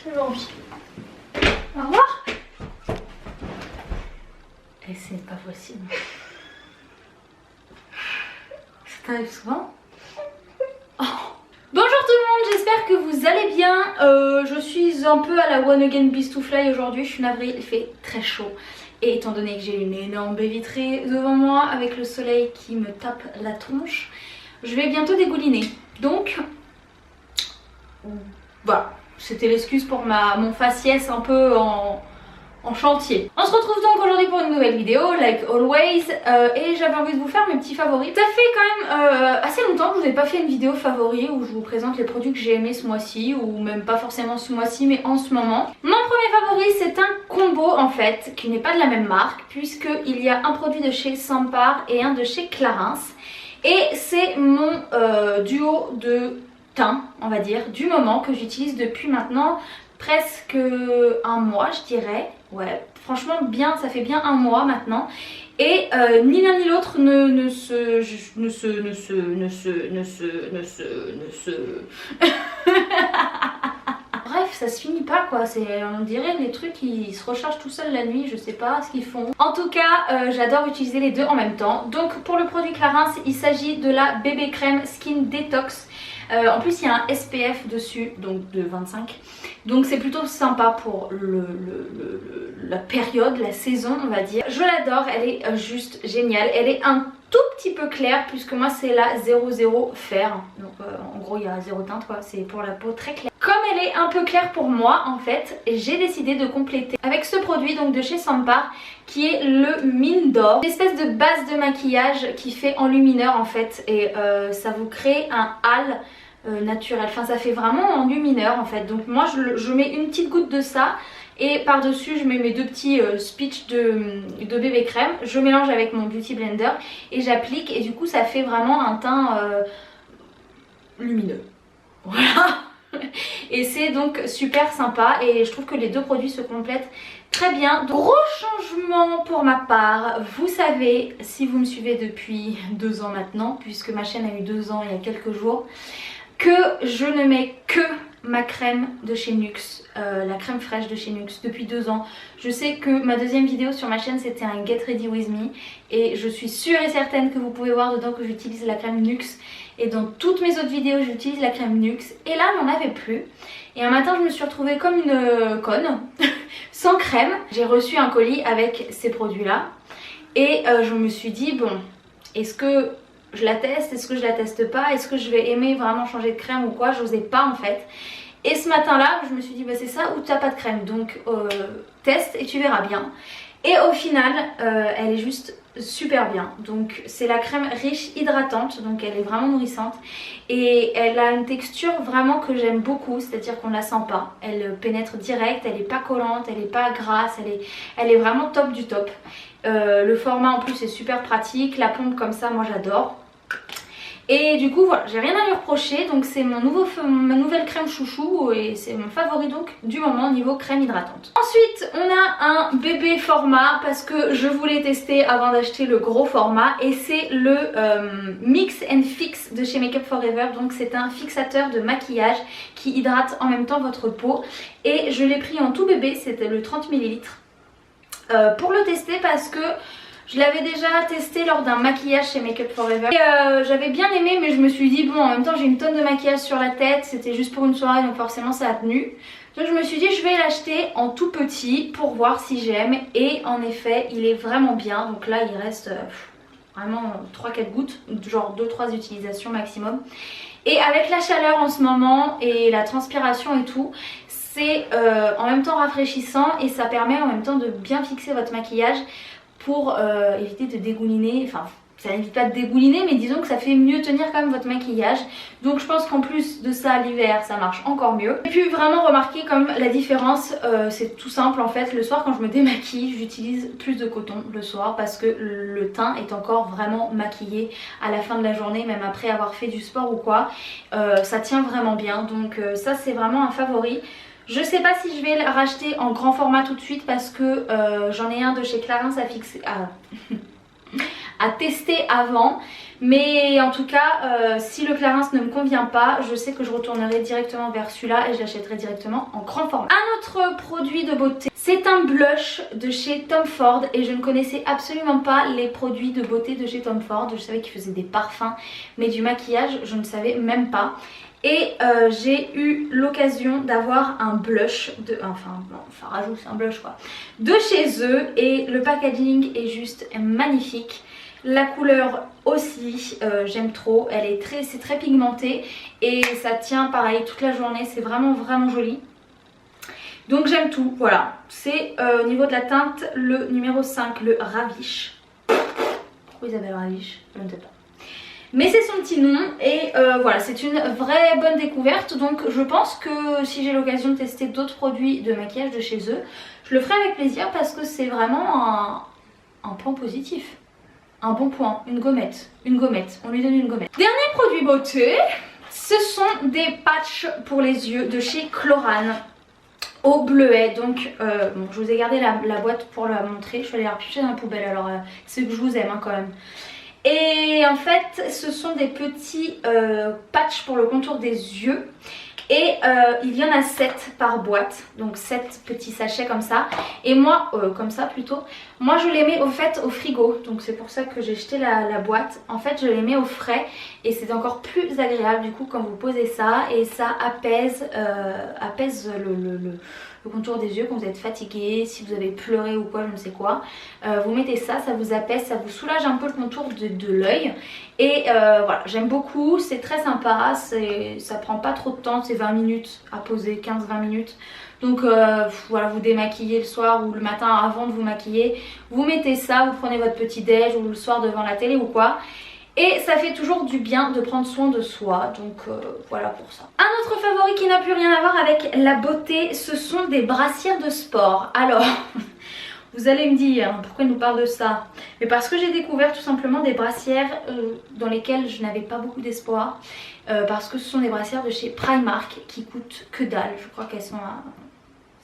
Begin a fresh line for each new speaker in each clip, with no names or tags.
J'ai envie. Au revoir. Et c'est pas possible. Ça t'arrive souvent? Oh. Bonjour tout le monde, j'espère que vous allez bien. Je suis un peu à la One Again Beast to Fly aujourd'hui, je suis navrée, il fait très chaud. Et étant donné que j'ai une énorme baie vitrée devant moi avec le soleil qui me tape la tronche, je vais bientôt dégouliner. Donc, voilà, c'était l'excuse pour mon faciès un peu en chantier. On se retrouve donc aujourd'hui pour une nouvelle vidéo, like always, et j'avais envie de vous faire mes petits favoris. Ça fait quand même assez longtemps que je vous ai pas fait une vidéo favori où je vous présente les produits que j'ai aimés ce mois-ci, ou même pas forcément ce mois-ci mais en ce moment. Mon premier favori c'est un combo en fait, qui n'est pas de la même marque, puisqu'il y a un produit de chez Sampar et un de chez Clarins. Et c'est mon duo de teint, on va dire, du moment, que j'utilise depuis maintenant presque un mois je dirais. Ouais, franchement bien, ça fait bien un mois maintenant. Et ni l'un ni l'autre ne se... Bref, ça se finit pas quoi, on dirait les trucs qui se rechargent tout seuls la nuit, je sais pas ce qu'ils font. En tout cas, j'adore utiliser les deux en même temps. Donc pour le produit Clarins, il s'agit de la bébé crème Skin Detox. En plus il y a un SPF dessus, donc de 25. Donc c'est plutôt sympa pour la période, la saison on va dire. Je l'adore, elle est juste géniale. Elle est un tout petit peu claire puisque moi c'est la 00 Fair. Donc en gros il y a zéro teinte quoi, c'est pour la peau très claire. Comme elle est un peu claire pour moi en fait, j'ai décidé de compléter avec ce produit donc de chez Sampar qui est le Mine d'Or. Une espèce de base de maquillage qui fait enlumineur en fait et ça vous crée un hâle naturel, enfin ça fait vraiment enlumineur en fait. Donc moi je mets une petite goutte de ça et par dessus je mets mes deux petits spitch de bébé crème, je mélange avec mon beauty blender et j'applique et du coup ça fait vraiment un teint lumineux. Voilà. Et c'est donc super sympa et je trouve que les deux produits se complètent très bien. Gros changement pour ma part, vous savez si vous me suivez depuis 2 ans maintenant, puisque ma chaîne a eu 2 ans il y a quelques jours, que je ne mets que ma crème de chez NYX, la crème fraîche de chez NYX depuis 2 ans. Je sais que ma deuxième vidéo sur ma chaîne c'était un Get Ready With Me et je suis sûre et certaine que vous pouvez voir dedans que j'utilise la crème NYX et dans toutes mes autres vidéos j'utilise la crème NYX et là j'en avais plus. Et un matin je me suis retrouvée comme une conne, sans crème. J'ai reçu un colis avec ces produits là et je me suis dit bon, est-ce que je la teste, est-ce que je la teste pas, est-ce que je vais aimer vraiment changer de crème ou quoi, j'osais pas en fait. Et ce matin là je me suis dit bah c'est ça ou t'as pas de crème, donc teste et tu verras bien. Et au final elle est juste super bien. Donc c'est la crème riche hydratante, donc elle est vraiment nourrissante et elle a une texture vraiment que j'aime beaucoup, c'est à dire qu'on la sent pas, elle pénètre direct, elle est pas collante, elle est pas grasse, elle est vraiment top du top. Le format en plus est super pratique, la pompe comme ça moi j'adore. Et du coup voilà, j'ai rien à lui reprocher, donc c'est ma nouvelle crème chouchou et c'est mon favori donc du moment niveau crème hydratante. Ensuite on a un bébé format parce que je voulais tester avant d'acheter le gros format et c'est le Mix and Fix de chez Make Up For Ever. Donc c'est un fixateur de maquillage qui hydrate en même temps votre peau et je l'ai pris en tout bébé, c'était le 30 ml pour le tester parce que je l'avais déjà testé lors d'un maquillage chez Make Up For Ever et j'avais bien aimé, mais je me suis dit bon en même temps j'ai une tonne de maquillage sur la tête, c'était juste pour une soirée donc forcément ça a tenu. Donc je me suis dit je vais l'acheter en tout petit pour voir si j'aime et en effet il est vraiment bien. Donc là il reste vraiment 3-4 gouttes, genre 2-3 utilisations maximum. Et avec la chaleur en ce moment et la transpiration et tout, c'est en même temps rafraîchissant et ça permet en même temps de bien fixer votre maquillage pour éviter de dégouliner, enfin ça n'évite pas de dégouliner mais disons que ça fait mieux tenir quand même votre maquillage. Donc je pense qu'en plus de ça l'hiver ça marche encore mieux. J'ai pu vraiment remarquer comme la différence, c'est tout simple en fait, le soir quand je me démaquille j'utilise plus de coton le soir parce que le teint est encore vraiment maquillé à la fin de la journée, même après avoir fait du sport ou quoi, ça tient vraiment bien. Donc ça c'est vraiment un favori. Je sais pas si je vais le racheter en grand format tout de suite parce que j'en ai un de chez Clarins à tester avant. Mais en tout cas, si le Clarins ne me convient pas, je sais que je retournerai directement vers celui-là et je l'achèterai directement en grand format. Un autre produit de beauté, c'est un blush de chez Tom Ford et je ne connaissais absolument pas les produits de beauté de chez Tom Ford. Je savais qu'ils faisaient des parfums, mais du maquillage, je ne savais même pas. Et j'ai eu l'occasion d'avoir un blush de... Enfin, non, ça rajoute, c'est un blush quoi. De chez eux et le packaging est juste magnifique. La couleur aussi, j'aime trop, c'est très pigmenté et ça tient pareil toute la journée, c'est vraiment joli. Donc j'aime tout, voilà. C'est au niveau de la teinte le numéro 5, le Ravish. Pourquoi ils appellent Ravish? Je ne sais pas. Mais c'est son petit nom et voilà, c'est une vraie bonne découverte. Donc je pense que si j'ai l'occasion de tester d'autres produits de maquillage de chez eux, je le ferai avec plaisir parce que c'est vraiment un point positif. Un bon point, une gommette, on lui donne une gommette. Dernier produit beauté, ce sont des patchs pour les yeux de chez Chlorane au bleuet. Donc bon, je vous ai gardé la boîte pour la montrer, je vais aller la repiocher dans la poubelle, alors c'est que je vous aime hein, quand même. Et en fait ce sont des petits patchs pour le contour des yeux. Et il y en a 7 par boîte, donc 7 petits sachets comme ça. Et moi, comme ça plutôt, moi je les mets au fait au frigo. Donc c'est pour ça que j'ai jeté la boîte. En fait je les mets au frais et c'est encore plus agréable du coup quand vous posez ça. Et ça apaise le contour des yeux quand vous êtes fatigué, si vous avez pleuré ou quoi, je ne sais quoi. Vous mettez ça, ça vous apaise, ça vous soulage un peu le contour de l'œil. Et voilà, j'aime beaucoup, c'est très sympa, ça prend pas trop de temps, c'est 20 minutes à poser, 15-20 minutes. Donc voilà, vous démaquillez le soir ou le matin avant de vous maquiller, vous mettez ça, vous prenez votre petit déj ou le soir devant la télé ou quoi. Et ça fait toujours du bien de prendre soin de soi, donc voilà pour ça. Un autre favori qui n'a plus rien à voir avec la beauté, ce sont des brassières de sport. Alors, vous allez me dire, pourquoi il nous parle de ça? Mais parce que j'ai découvert tout simplement des brassières dans lesquelles je n'avais pas beaucoup d'espoir. Parce que ce sont des brassières de chez Primark qui coûtent que dalle, je crois qu'elles sont à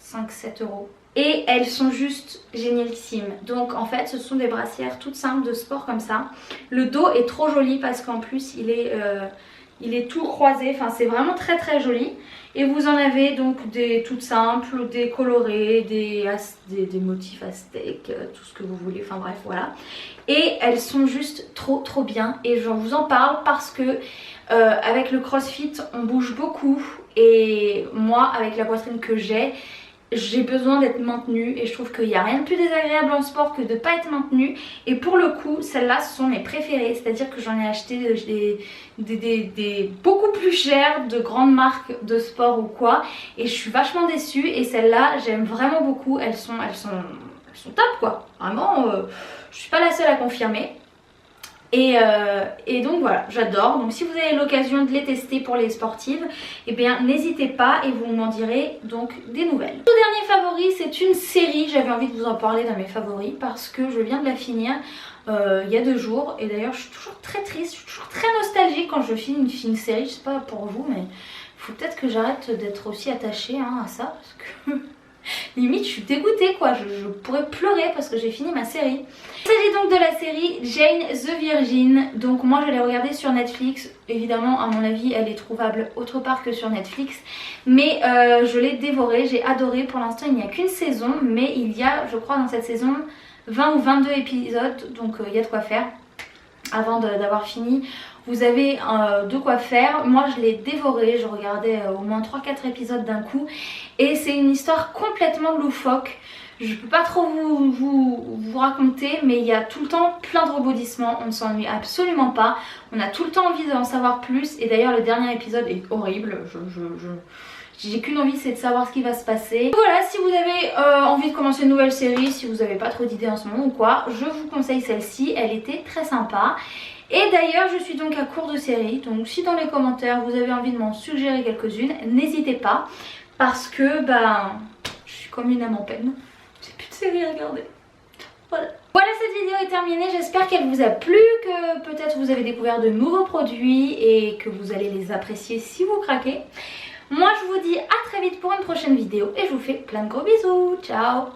5-7 euros. Et elles sont juste génialissimes. Donc en fait ce sont des brassières toutes simples de sport comme ça. Le dos est trop joli parce qu'en plus il est tout croisé. Enfin c'est vraiment très joli. Et vous en avez donc des toutes simples, des colorées, des motifs aztèques, tout ce que vous voulez. Enfin bref voilà. Et elles sont juste trop bien. Et je vous en parle parce que avec le CrossFit on bouge beaucoup. Et moi avec la poitrine que j'ai besoin d'être maintenue et je trouve qu'il n'y a rien de plus désagréable en sport que de ne pas être maintenue. Et pour le coup, celles-là ce sont mes préférées, c'est-à-dire que j'en ai acheté des beaucoup plus chères de grandes marques de sport ou quoi. Et je suis vachement déçue et celles-là j'aime vraiment beaucoup, elles sont top quoi. Vraiment, je suis pas la seule à confirmer. Et donc voilà, j'adore. Donc si vous avez l'occasion de les tester pour les sportives, eh bien n'hésitez pas et vous m'en direz donc des nouvelles. Tout dernier favori, c'est une série. J'avais envie de vous en parler dans mes favoris parce que je viens de la finir il y a 2 jours. Et d'ailleurs je suis toujours très triste, je suis toujours très nostalgique quand je finis une série. Je sais pas pour vous, mais il faut peut-être que j'arrête d'être aussi attachée à ça parce que... limite je suis dégoûtée quoi, je pourrais pleurer parce que j'ai fini ma série. Il s'agit donc de la série Jane the Virgin. Donc moi je l'ai regardée sur Netflix. Évidemment à mon avis elle est trouvable autre part que sur Netflix. Mais je l'ai dévorée, j'ai adoré. Pour l'instant il n'y a qu'une saison, mais il y a je crois dans cette saison 20 ou 22 épisodes. Donc il y a de quoi faire avant d'avoir fini. Vous avez de quoi faire. Moi je l'ai dévoré, je regardais au moins 3-4 épisodes d'un coup. Et c'est une histoire complètement loufoque. Je peux pas trop vous raconter, mais il y a tout le temps plein de rebondissements. On ne s'ennuie absolument pas. On a tout le temps envie d'en savoir plus. Et d'ailleurs le dernier épisode est horrible. J'ai qu'une envie, c'est de savoir ce qui va se passer. Voilà, si vous avez envie de commencer une nouvelle série, si vous n'avez pas trop d'idées en ce moment ou quoi, je vous conseille celle-ci. Elle était très sympa. Et d'ailleurs je suis donc à court de séries, donc si dans les commentaires vous avez envie de m'en suggérer quelques-unes, n'hésitez pas, parce que je suis comme une âme en peine, j'ai plus de séries à regarder. Voilà, cette vidéo est terminée, j'espère qu'elle vous a plu, que peut-être vous avez découvert de nouveaux produits et que vous allez les apprécier si vous craquez. Moi je vous dis à très vite pour une prochaine vidéo et je vous fais plein de gros bisous, ciao.